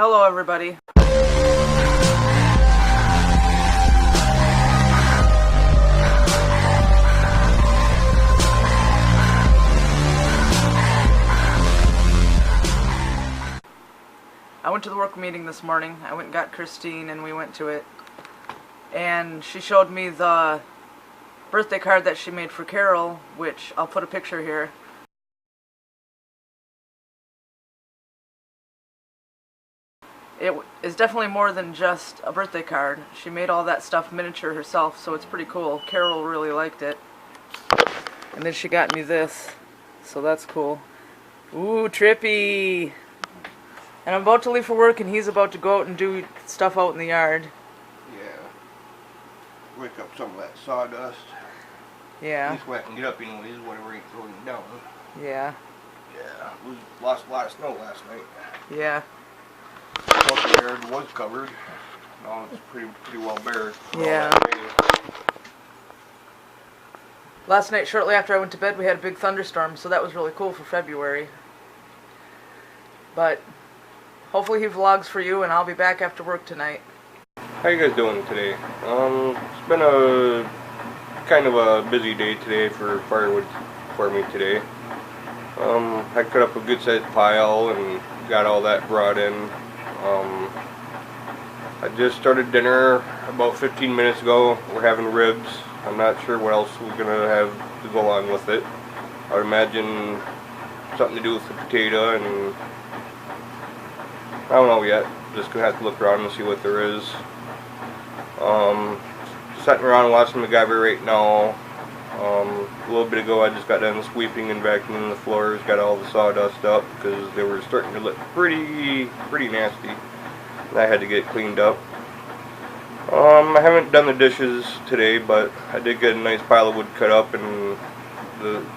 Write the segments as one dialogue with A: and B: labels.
A: Hello everybody. I went to the work meeting this morning. I went and got Christine and we went to it. And she showed me the birthday card that she made for Carol, which I'll put a picture here. It is definitely more than just a birthday card. She made all that stuff miniature herself, so it's pretty cool. Carol really liked it. And then she got me this, so that's cool. Ooh, trippy! And I'm about to leave for work, and he's about to go out and do stuff out in the yard.
B: Yeah. Wake up some of that sawdust.
A: Yeah.
B: At least way I can get up anyways, whatever ain't throwing it down.
A: Yeah.
B: Yeah. We lost a lot of snow last night.
A: Yeah.
B: Most of the yard was covered. Now it's pretty well bare.
A: Yeah. Last night, shortly after I went to bed, we had a big thunderstorm, so that was really cool for February. But hopefully he vlogs for you, and I'll be back after work tonight.
B: How you guys doing today? It's been a kind of a busy day today for firewood for me today. I cut up a good sized pile and got all that brought in. I just started dinner about 15 minutes ago. We're having ribs. I'm not sure what else we're gonna have to go on with it. I would imagine something to do with the potato, and I don't know yet. Just gonna have to look around and see what there is. Sitting around watching MacGyver right now. A little bit ago I just got done sweeping and vacuuming the floors, got all the sawdust up because they were starting to look pretty nasty. And I had to get cleaned up. I haven't done the dishes today, but I did get a nice pile of wood cut up, and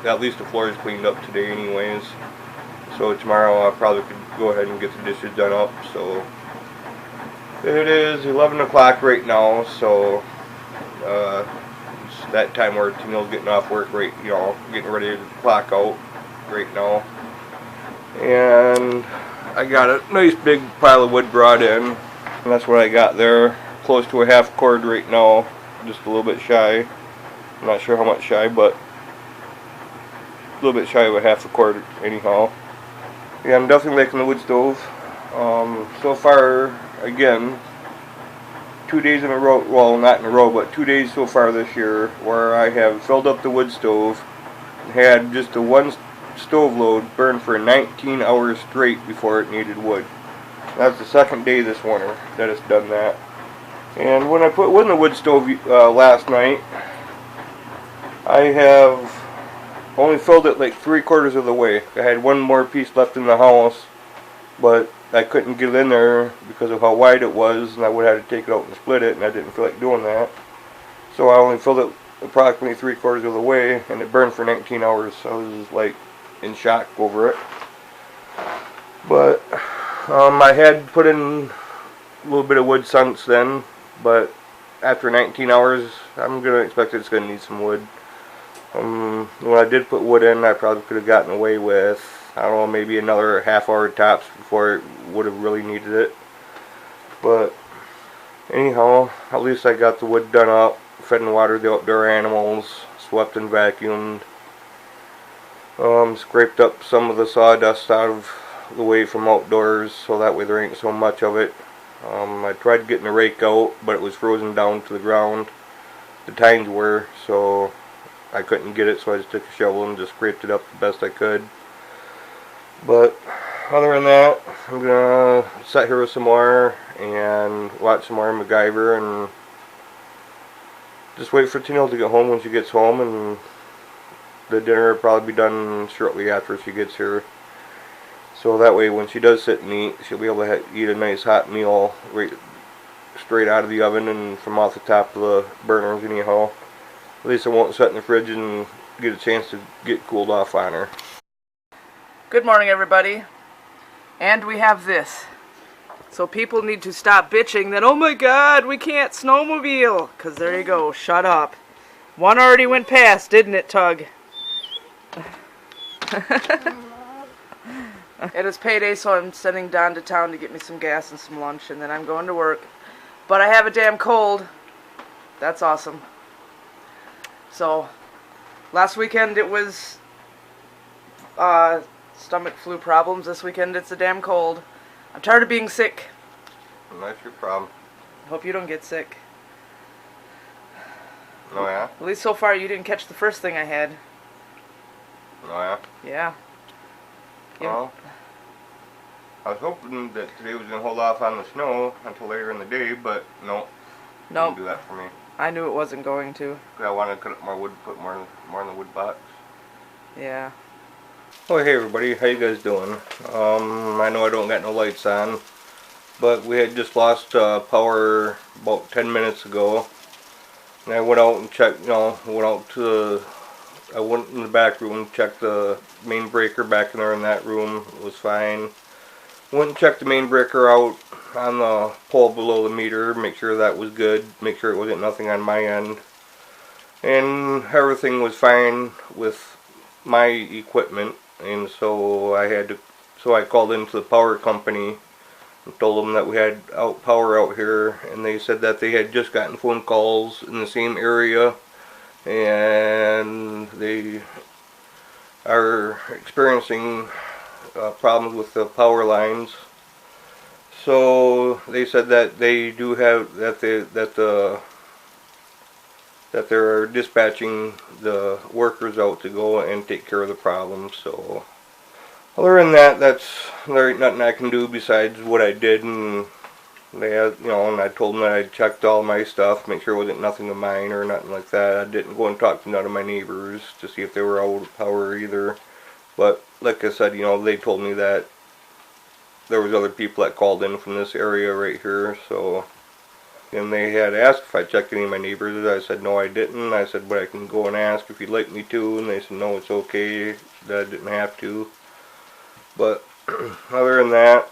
B: at least the floor is cleaned up today anyways. So tomorrow I probably could go ahead and get the dishes done up. So it is 11 o'clock right now, so it's that time where Tino's getting off work right, getting ready to clock out right now. And I got a nice big pile of wood brought in, and that's what I got there. Close to a half cord right now, just a little bit shy. I'm not sure how much shy, but a little bit shy of a half a cord anyhow. Yeah, I'm definitely making the wood stove. So far, again, 2 days in a row, well, not in a row, but 2 days so far this year, where I have filled up the wood stove and had just the one stove load burn for 19 hours straight before it needed wood. That's the second day this winter that it's done that. And when I put wood in the wood stove last night, I have only filled it like 3/4 of the way. I had one more piece left in the house, but I couldn't get in there because of how wide it was, and I would have to take it out and split it, and I didn't feel like doing that. So I only filled it approximately 3/4 of the way, and it burned for 19 hours, so I was like in shock over it. But I had put in a little bit of wood since then, but after 19 hours, I'm going to expect it's going to need some wood. When I did put wood in, I probably could have gotten away with, I don't know, maybe another half hour tops before it would have really needed it. But anyhow, at least I got the wood done up, fed and watered the outdoor animals, swept and vacuumed, scraped up some of the sawdust out of the way from outdoors so that way there ain't so much of it. I tried getting the rake out, but it was frozen down to the ground. The tines were, so I couldn't get it, so I just took a shovel and just scraped it up the best I could. But other than that, I'm gonna sit here with some more and watch some more MacGyver and just wait for Tino to get home when she gets home, and the dinner will probably be done shortly after she gets here. So that way when she does sit and eat, she'll be able to eat a nice hot meal right straight out of the oven and from off the top of the burners anyhow. At least it won't sit in the fridge and get a chance to get cooled off on her.
A: Good morning, everybody. And we have this. So people need to stop bitching that, oh my god, we can't snowmobile. Because there you go, shut up. One already went past, didn't it, Tug? It is payday, so I'm sending Don to town to get me some gas and some lunch, and then I'm going to work. But I have a damn cold. That's awesome. So, last weekend it was stomach flu problems. This weekend it's a damn cold. I'm tired of being sick.
B: That's your problem.
A: Hope you don't get sick.
B: Oh yeah?
A: At least so far you didn't catch the first thing I had.
B: Oh yeah?
A: Yeah.
B: Well, I was hoping that today was going to hold off on the snow until later in the day, but no.
A: Nope.
B: Didn't do that for me.
A: I knew it wasn't going to.
B: I wanted to cut up more wood, put more in the wood box.
A: Yeah.
B: Oh hey everybody, how you guys doing? I know I don't got no lights on, but we had just lost power about 10 minutes ago. And I went out and checked, I went in the back room, checked the main breaker back in there in that room. It was fine. Went and checked the main breaker out on the pole below the meter, make sure that was good, make sure it wasn't nothing on my end. And everything was fine with my equipment, and so I called into the power company and told them that we had power out here, and they said that they had just gotten phone calls in the same area and they are experiencing problems with the power lines. So they said that they do have that they're dispatching the workers out to go and take care of the problem. So other than that, there ain't nothing I can do besides what I did, and they had, and I told them that I checked all my stuff, make sure it wasn't nothing of mine or nothing like that. I didn't go and talk to none of my neighbors to see if they were out of power either. But like I said, they told me that there was other people that called in from this area right here, so, and they had asked if I checked any of my neighbors. I said no, I didn't. I said, but I can go and ask if you'd like me to, and they said no, it's okay, that I didn't have to. But other than that,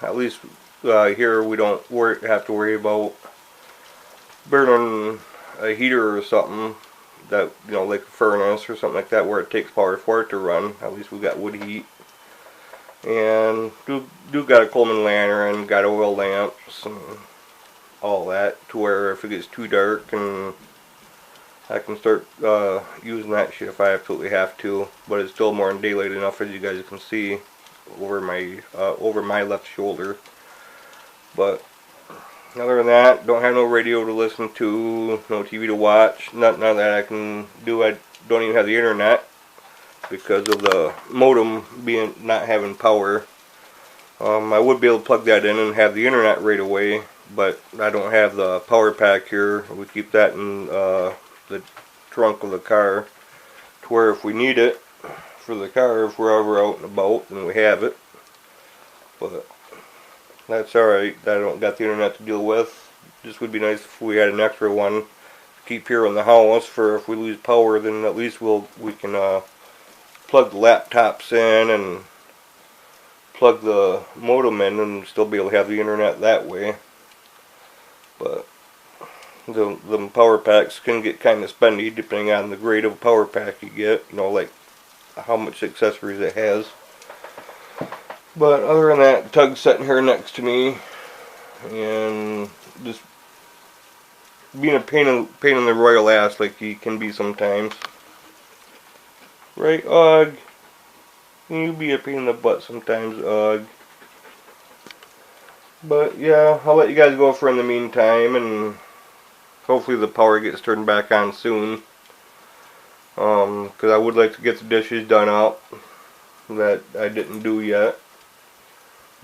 B: at least here we don't have to worry about burning a heater or something that, like a furnace or something like that where it takes power for it to run. At least we got wood heat. And do got a Coleman lantern, got oil lamps and all that, to where if it gets too dark, and I can start using that shit if I absolutely have to. But it's still more than daylight enough, as you guys can see over my left shoulder. But other than that, don't have no radio to listen to, no TV to watch, none of that I can do. I don't even have the internet because of the modem not having power. I would be able to plug that in and have the internet right away, but I don't have the power pack here. We keep that in the trunk of the car, to where if we need it for the car, if we're ever out and about, then we have it. But that's alright, I don't got the internet to deal with. Just would be nice if we had an extra one to keep here in the house, for if we lose power, then at least we can plug the laptops in and plug the modem in and still be able to have the internet that way. But the power packs can get kind of spendy depending on the grade of power pack you get, like how much accessories it has. But other than that, Tug's sitting here next to me and just being a pain in the royal ass like he can be sometimes. Right, Ugg? Can you be a pain in the butt sometimes, Ugg? But yeah, I'll let you guys go for in the meantime, and hopefully the power gets turned back on soon. Because I would like to get the dishes done up that I didn't do yet,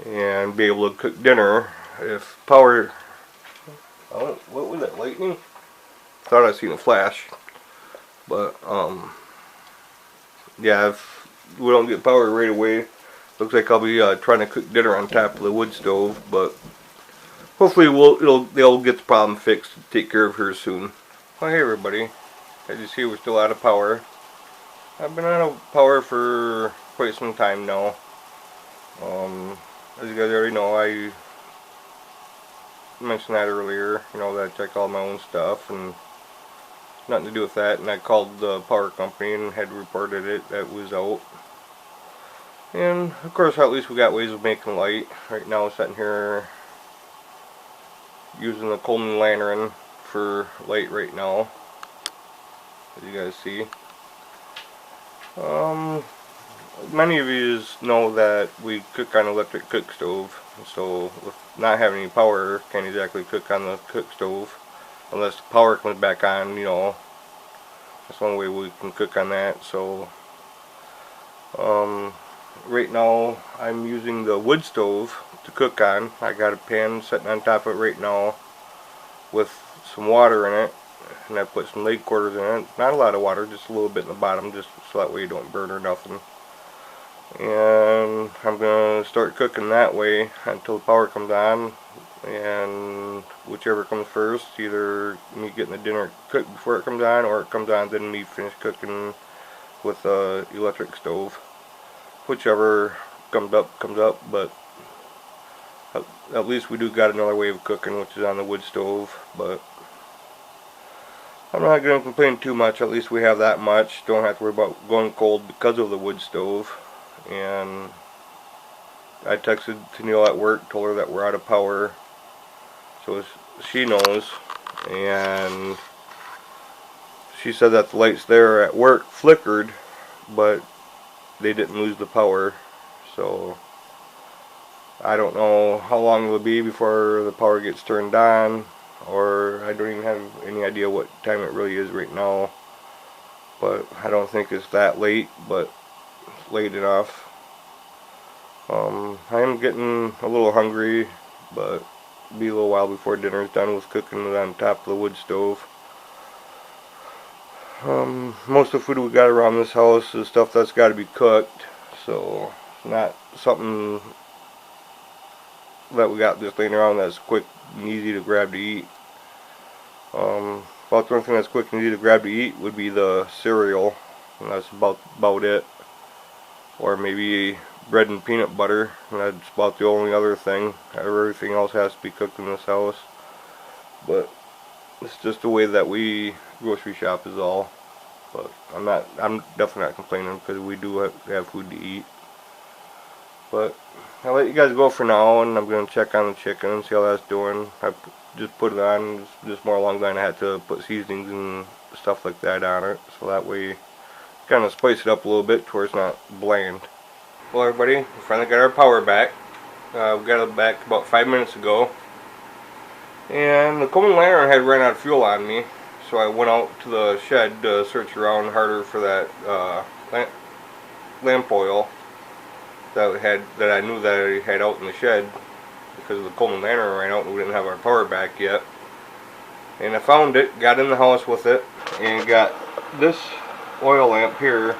B: and be able to cook dinner. If power... Oh, what was that, lightning? Thought I seen a flash. But, yeah, if we don't get power right away, looks like I'll be trying to cook dinner on top of the wood stove, but hopefully they'll get the problem fixed and take care of her soon. Well, hey everybody, as you see, we're still out of power. I've been out of power for quite some time now. As you guys already know, I mentioned that earlier, that I check all my own stuff, and nothing to do with that, and I called the power company and had reported it, that was out. And of course, at least we got ways of making light. Right now, sitting here using the Coleman lantern for light right now, as you guys see. Many of you know that we cook on electric cook stove, so with not having any power, can't exactly cook on the cook stove unless the power comes back on. You know, that's one way we can cook on that. So right now I'm using the wood stove to cook on. I got a pan sitting on top of it right now with some water in it, and I put some leg quarters in it. Not a lot of water, just a little bit in the bottom, just so that way you don't burn or nothing. And I'm gonna start cooking that way until the power comes on, and whichever comes first, either me getting the dinner cooked before it comes on, or it comes on then me finish cooking with the electric stove. Whichever comes up, but at least we do got another way of cooking, which is on the wood stove. But I'm not going to complain too much. At least we have that much. Don't have to worry about going cold because of the wood stove. And I texted Tennille at work, told her that we're out of power, so she knows. And she said that the lights there at work flickered, but they didn't lose the power. So I don't know how long it'll be before the power gets turned on, or I don't even have any idea what time it really is right now. But I don't think it's that late, but it's late enough. I am getting a little hungry, but it'll be a little while before dinner's done with cooking it on top of the wood stove. Most of the food we got around this house is stuff that's got to be cooked, so it's not something that we got just laying around that's quick and easy to grab to eat. About the only thing that's quick and easy to grab to eat would be the cereal, and that's about it. Or maybe bread and peanut butter, and that's about the only other thing. Everything else has to be cooked in this house. But it's just the way that we grocery shop is all. But I'm definitely not complaining, because we do have food to eat. But I'll let you guys go for now, and I'm going to check on the chicken and see how that's doing. I just put it on just more along the line. I had to put seasonings and stuff like that on it, so that way kind of spice it up a little bit to where it's not bland. Well, everybody, we finally got our power back. We got it back about 5 minutes ago, and the Coleman lantern had run out of fuel on me, so I went out to the shed to search around harder for that lamp oil that I knew that I had out in the shed, because the Coleman lantern ran out and we didn't have our power back yet. And I found it, got in the house with it, and got this oil lamp here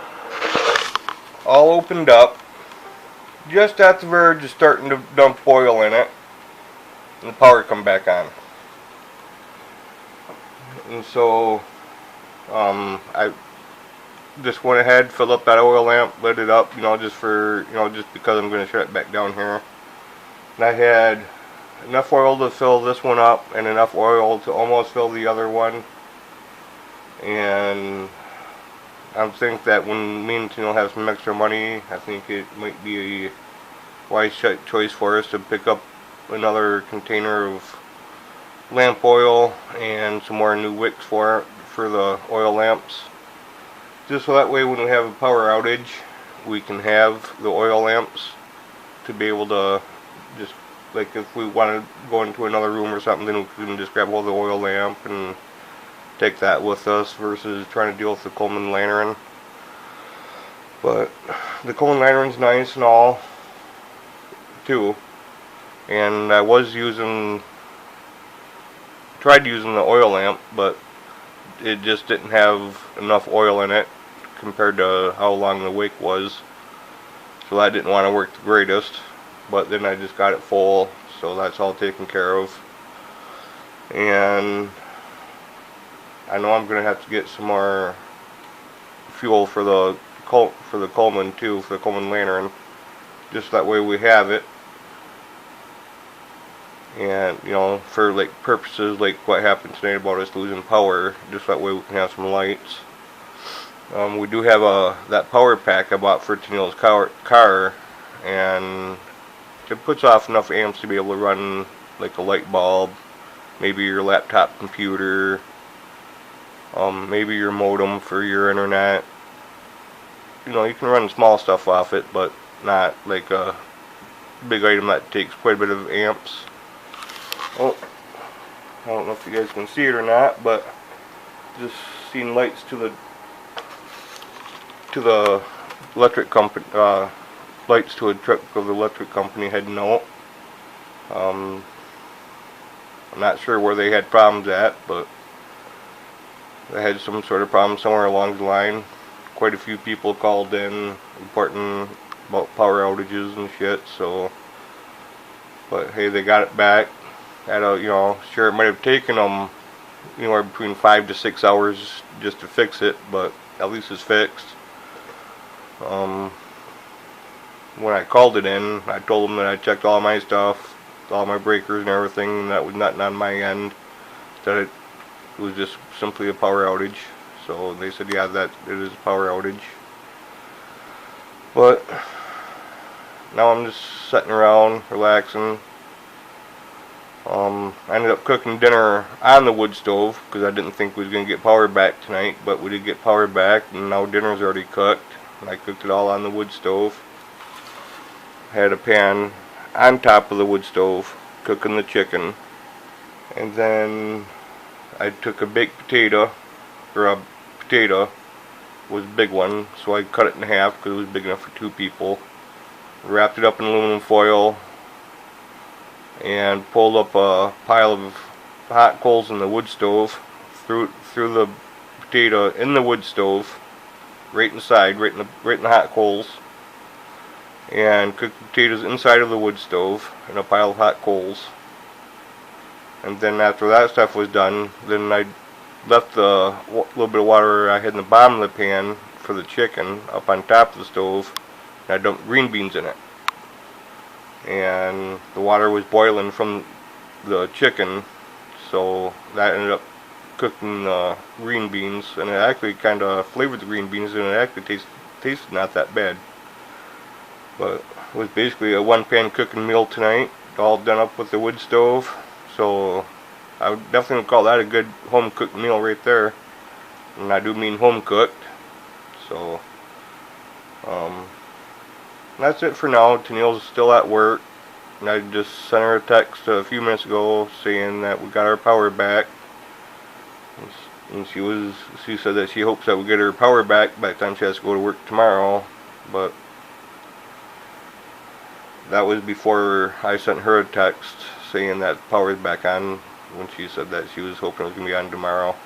B: all opened up just at the verge of starting to dump oil in it, and the power come back on. And so I just went ahead, filled up that oil lamp, lit it up, just because I'm going to shut it back down here. And I had enough oil to fill this one up and enough oil to almost fill the other one. And I think that when me and Tino have some extra money, I think it might be a wise choice for us to pick up another container of lamp oil and some more new wicks for the oil lamps. Just so that way when we have a power outage, we can have the oil lamps to be able to just, like if we want to go into another room or something, then we can just grab hold of the oil lamp and take that with us versus trying to deal with the Coleman lantern. But the Coleman lantern's nice and all too, and I tried using the oil lamp, but it just didn't have enough oil in it compared to how long the wick was, so I didn't want to work the greatest. But then I just got it full, so that's all taken care of. And I know I'm gonna have to get some more fuel for the Coleman too, for the Coleman lantern, just that way we have it. And for like purposes like what happened today about us losing power, just that way we can have some lights. We do have that power pack I bought for Tennille's car, and it puts off enough amps to be able to run like a light bulb, maybe your laptop computer, maybe your modem for your internet. You know, you can run small stuff off it, but not like a big item that takes quite a bit of amps. Oh, I don't know if you guys can see it or not, but just seen lights to the electric company, lights to a truck of the electric company heading out. I'm not sure where they had problems at, but they had some sort of problem somewhere along the line. Quite a few people called in reporting about power outages and shit, so, but hey, they got it back. At a, you know, sure, it might have taken them anywhere between 5 to 6 hours just to fix it, but at least it's fixed. When I called it in, I told them that I checked all my stuff, all my breakers and everything, and that was nothing on my end, that it was just simply a power outage. So they said, yeah, that it is a power outage. But now I'm just sitting around, relaxing. I ended up cooking dinner on the wood stove because I didn't think we was going to get power back tonight, but we did get power back, and now dinner's already cooked. And I cooked it all on the wood stove. Had a pan on top of the wood stove cooking the chicken, and then I took a baked potato, or a potato, was a big one, so I cut it in half because it was big enough for 2 people. Wrapped it up in aluminum foil and pulled up a pile of hot coals in the wood stove, threw the potato in the wood stove, right inside, right in the hot coals, and cooked the potatoes inside of the wood stove in a pile of hot coals. And then after that stuff was done, then I left the little bit of water I had in the bottom of the pan for the chicken up on top of the stove, and I dumped green beans in it. And the water was boiling from the chicken, so that ended up cooking the green beans, and it actually kind of flavored the green beans, and it actually tasted not that bad. But it was basically a one-pan cooking meal tonight, all done up with the wood stove. So I would definitely call that a good home-cooked meal right there, and I do mean home-cooked. So that's it for now. Tennille's still at work, and I just sent her a text a few minutes ago saying that we got our power back. And she said that she hopes that we get her power back by the time she has to go to work tomorrow. But that was before I sent her a text saying that power is back on, when she said that she was hoping it was going to be on tomorrow.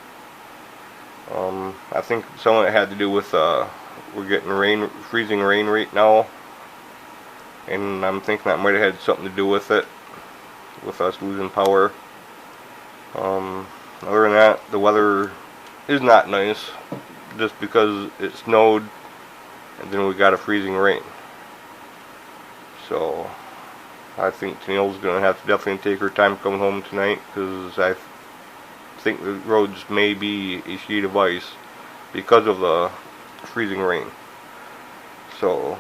B: I think some of it had to do with we're getting freezing rain right now, and I'm thinking that might have had something to do with it, with us losing power. Other than that, the weather is not nice, just because it snowed and then we got a freezing rain. So I think Tennille's going to have to definitely take her time coming home tonight, because I think the roads may be a sheet of ice because of the freezing rain. So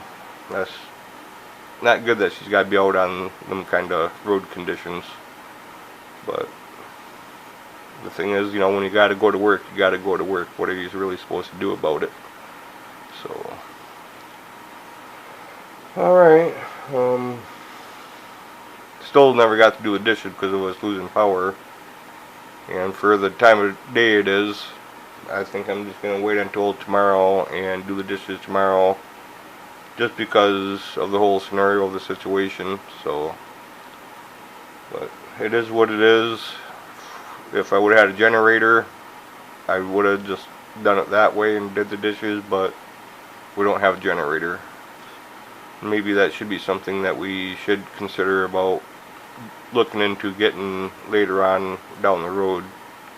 B: that's not good that she's got to be out on them kind of road conditions. But the thing is, you know, when you got to go to work, you got to go to work. What are you really supposed to do about it? So, alright. Still never got to do the dishes because of us losing power. And for the time of day it is, I think I'm just going to wait until tomorrow and do the dishes tomorrow, just because of the whole scenario of the situation. So, but it is what it is. If I would have had a generator, I would have just done it that way and did the dishes, but we don't have a generator. Maybe that should be something that we should consider about looking into getting later on down the road,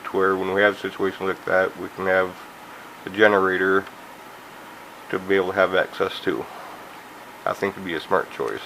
B: to where when we have situations like that, we can have a generator to be able to have access to. I think it'd be a smart choice.